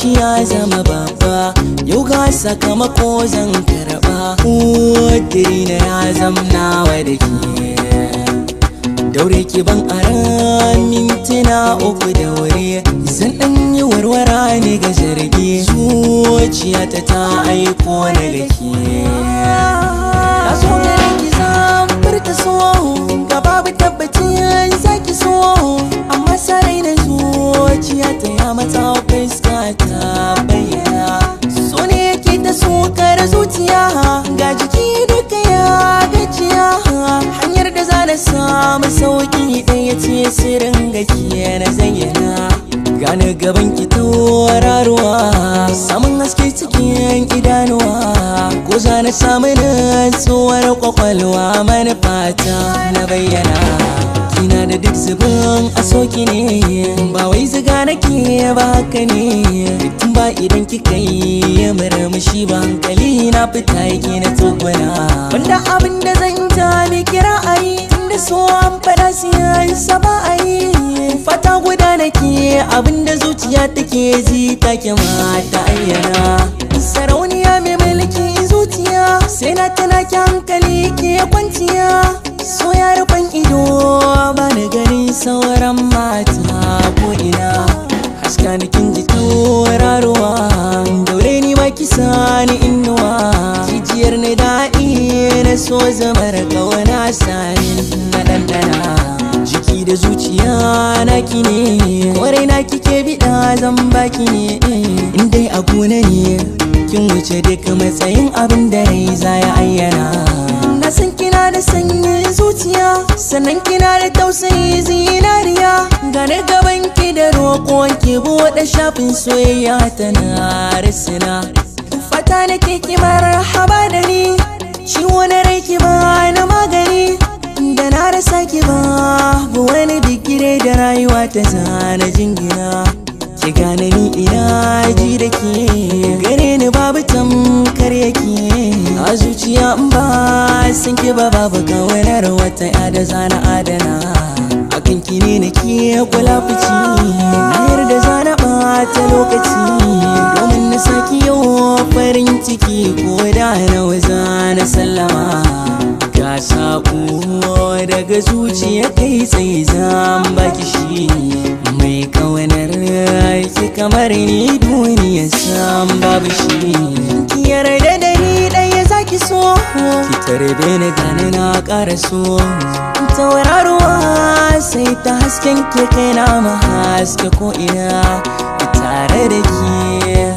shi ya zama babba, yau ga sakamako zan karba. Ƙudirina ya zamnawa da ke, daure ki ban aran mintuna uku daure, zan ɗan yi warwara ne ga zargi. Zuciyata ta aiko na da ke, na so gare ki zan furta so, ga babu tabbacin zaki so, amma sarai na zuciyata ya mata fuska ta bayyana. So ne yake ta sokar zuciya, ga jiki duka ya gajiya, hanyar da za na samu sauki ɗaya ce sirrin gakiya na zayyana. Gane gaban ki tauraruwa, samun haske cikin idanuwa, ko za na samu nutsuwar kwakwalwa, manufata na bayyana. Kina da duk zubin a soki ne, ba wai ziga nake ba haka ne, tun ba idan kika yi murmushi ba hankali na fita yake na tsoguna. Wanda abin da zan ta miki ra'ayi, tunda so an faɗa siyan saba a yi, fata guda nake abinda zuciya take ji take ma ta ayyana. Sarauniya mai mulki zuciya, sai na tana ki hankali ke kwanciya. So ya rufan ido ba na ganin sauran mata ko ina, haska ni kin ji tauraruwa, daure ni ma ki sani inuwa. Jijiyar ni daɗi na so zamar kauna sani na ɗanɗana. Jiki da zuciya naki ne, kwarai na kike biɗa zan baki ne. In dai a gona ne kin wuce duka matsayin abin da rai za ya ayyana. Na san kina da sanyin zuciya, sannan kina da tausayi zinariya. Gane gaban ki da roƙon ki buɗe shafin soyayya tana risina. Fata nake ki marhaba da ni, ciwo na rai ki ba na magani. Da na rasa ki babu wani bigire da rayuwa ta zana jingina. Ki gane ni ina ji da ke, gare ni babu tamkar yake. A zuciya in ba san ki ba babu kawanar wata ya da zana adana. Akan ki ne nake kula fici, na yarda zana ɓata lokaci, domin na saki yau farin ciki ko da nawa zana sallama. Ga saƙo daga zuciya kai tsaye zan baki shi, mai kawanar ki kamar ni duniya san babu shi. Ki yarda da ni ɗaya zaki so, ki tarbe ni gane na ƙara so. Tauraruwa sai ta hasken ke kai na ma haske ko ina tare da ke.